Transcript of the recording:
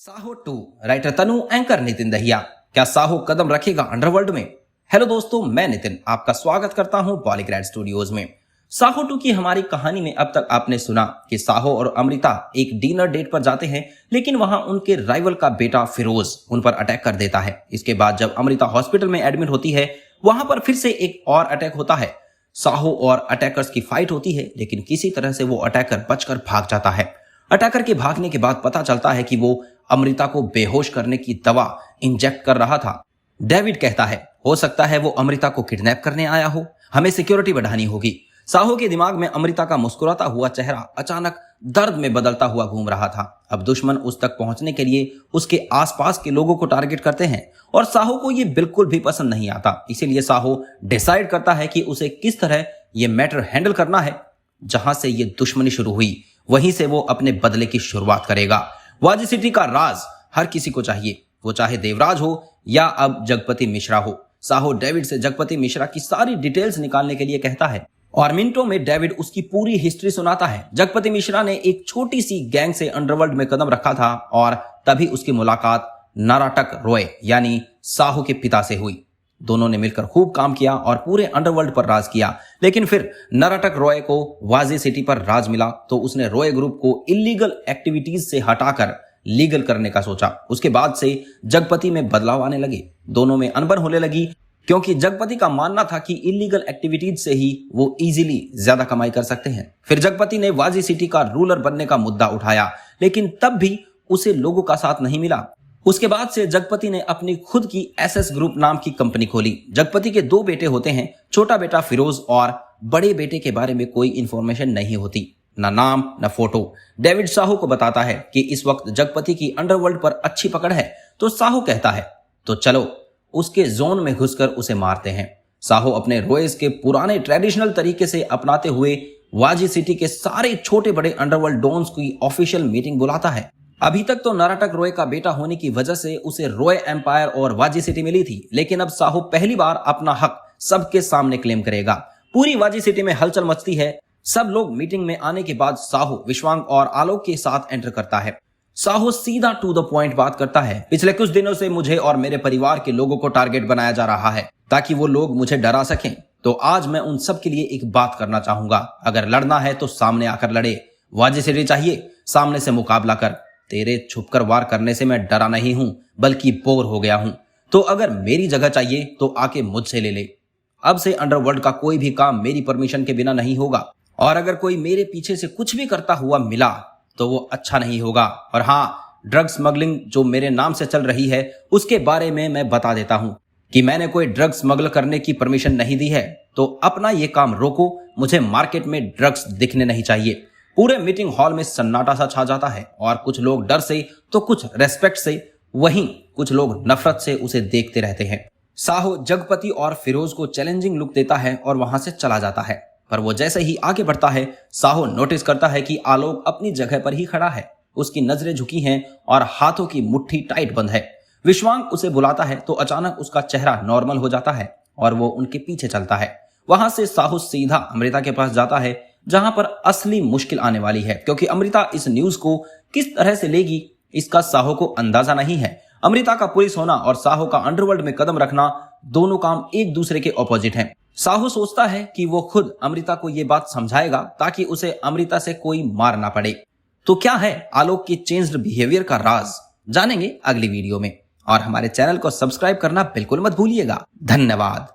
Saho 2 writer तनु, anchor Nitin Dahiya. क्या साहो कदम रखेगा underworld में? हेलो दोस्तों, मैं नितिन आपका स्वागत करता हूं पॉलीग्रेड स्टूडियोज में। साहो 2 की हमारी कहानी में अब तक आपने सुना कि साहो और अमृता एक डिनर डेट पर जाते हैं, लेकिन वहां उनके राइवल का बेटा फिरोज उन पर अटैक कर देता है। इसके बाद जब अमृता हॉस्पिटल में एडमिट होती है, वहां पर फिर से एक और अटैक होता है। साहो और अटैकर्स की फाइट होती है, लेकिन किसी तरह से वो अटैकर बचकर भाग जाता है। अटैकर के भागने के बाद पता चलता है कि वो अमृता को बेहोश करने की दवा इंजेक्ट कर रहा था। डेविड कहता है हो सकता है वो अमृता को किडनैप करने आया हो, हमें सिक्योरिटी बढ़ानी होगी। साहो के दिमाग में अमृता का मुस्कुराता हुआ चेहरा अचानक दर्द में बदलता हुआ घूम रहा था। अब दुश्मन उस तक पहुंचने के लिए उसके आसपास के लोगों को टारगेट करते हैं और साहो को ये बिल्कुल भी पसंद नहीं आता। इसीलिए साहो डिसाइड करता है कि उसे किस तरह ये मैटर हैंडल करना है। जहां से ये दुश्मनी शुरू हुई, वहीं से वो अपने बदले की शुरुआत करेगा। वाजी सिटी का राज हर किसी को चाहिए, वो चाहे देवराज हो या अब जगपति मिश्रा हो। साहो डेविड से जगपति मिश्रा की सारी डिटेल्स निकालने के लिए कहता है और मिनटों में डेविड उसकी पूरी हिस्ट्री सुनाता है। जगपति मिश्रा ने एक छोटी सी गैंग से अंडरवर्ल्ड में कदम रखा था और तभी उसकी मुलाकात नाराटक रॉय यानी साहो के पिता से हुई। दोनों ने मिलकर खूब काम किया और पूरे अंडरवर्ल्ड पर राज किया, लेकिन फिर नाराटक रॉय को वाजी सिटी पर राज मिला तो उसने रॉय ग्रुप को इलीगल एक्टिविटीज से हटाकर लीगल करने का सोचा। उसके बाद से जगपति में बदलाव आने लगे, दोनों में अनबन होने लगी, क्योंकि जगपति का मानना था कि इलीगल एक्टिविटीज से ही वो इजीली ज्यादा कमाई कर सकते हैं। फिर जगपति ने वाजी सिटी का रूलर बनने का मुद्दा उठाया, लेकिन तब भी उसे लोगों का साथ नहीं मिला। उसके बाद से जगपति ने अपनी खुद की एसएस ग्रुप नाम की कंपनी खोली। जगपति के 2 बेटे होते हैं, छोटा बेटा फिरोज और बड़े बेटे के बारे में कोई इंफॉर्मेशन नहीं होती, ना नाम ना फोटो। डेविड साहो को बताता है कि इस वक्त जगपति की अंडरवर्ल्ड पर अच्छी पकड़ है, तो साहो कहता है तो चलो उसके जोन में घुसकर उसे मारते हैं। साहो अपने रॉयज के पुराने ट्रेडिशनल तरीके से अपनाते हुए वाजी सिटी के सारे छोटे बड़े अंडरवर्ल्ड डॉन्स की ऑफिशियल मीटिंग बुलाता है। अभी तक तो नाराटक रॉय का बेटा होने की वजह से उसे रॉय एम्पायर और वाजी सिटी मिली थी, लेकिन अब साहो पहली बार अपना हक सबके सामने क्लेम करेगा। पूरी वाजी सिटी में हलचल मचती है। सब लोग मीटिंग में आने के बाद साहो विश्वांग और आलोक के साथ एंटर करता है। साहो सीधा टू द पॉइंट बात करता है, पिछले कुछ दिनों से मुझे और मेरे परिवार के लोगों को टारगेट बनाया जा रहा है ताकि वो लोग मुझे डरा सकें। तो आज मैं उन सब के लिए एक बात करना चाहूंगा, अगर लड़ना है तो सामने आकर लड़े। वाजी सिटी चाहिए, सामने से मुकाबला कर। तेरे छुपकर वार करने से मैं डरा नहीं हूं, बल्कि बोर हो गया हूं। तो अगर मेरी जगह चाहिए तो आके मुझसे ले ले। अब से अंडरवर्ल्ड का कोई भी काम मेरी परमिशन के बिना नहीं होगा, और अगर कोई मेरे पीछे से कुछ भी करता हुआ मिला तो वो अच्छा नहीं होगा। और हाँ, ड्रग स्मगलिंग जो मेरे नाम से चल रही है उसके बारे में मैं बता देता हूं कि मैंने कोई ड्रग्स स्मगल करने की परमिशन नहीं दी है, तो अपना ये काम रोको। मुझे मार्केट में ड्रग्स दिखने नहीं चाहिए। पूरे मीटिंग हॉल में सन्नाटा सा छा जाता है और कुछ लोग डर से तो कुछ रेस्पेक्ट से, वहीं कुछ लोग नफरत से उसे देखते रहते हैं। साहो जगपति और फिरोज को चैलेंजिंग लुक देता है और वहां से चला जाता है, पर वो जैसे ही आगे बढ़ता है साहो नोटिस करता है कि आलोक अपनी जगह पर ही खड़ा है। उसकी नजरें झुकी हैं और हाथों की मुट्ठी टाइट बंद है। विश्वांग उसे बुलाता है तो अचानक उसका चेहरा नॉर्मल हो जाता है और वो उनके पीछे चलता है। वहां से साहो सीधा अमृता के पास जाता है, जहां पर असली मुश्किल आने वाली है, क्योंकि अमृता इस न्यूज को किस तरह से लेगी इसका साहो को अंदाजा नहीं है। अमृता का पुलिस होना और साहो का अंडरवर्ल्ड में कदम रखना, दोनों काम एक दूसरे के ऑपोजिट हैं। साहो सोचता है कि वो खुद अमृता को ये बात समझाएगा ताकि उसे अमृता से कोई मार ना पड़े। तो क्या है आलोक के चेंज्ड बिहेवियर का राज, जानेंगे अगली वीडियो में। और हमारे चैनल को सब्सक्राइब करना बिल्कुल मत भूलिएगा। धन्यवाद।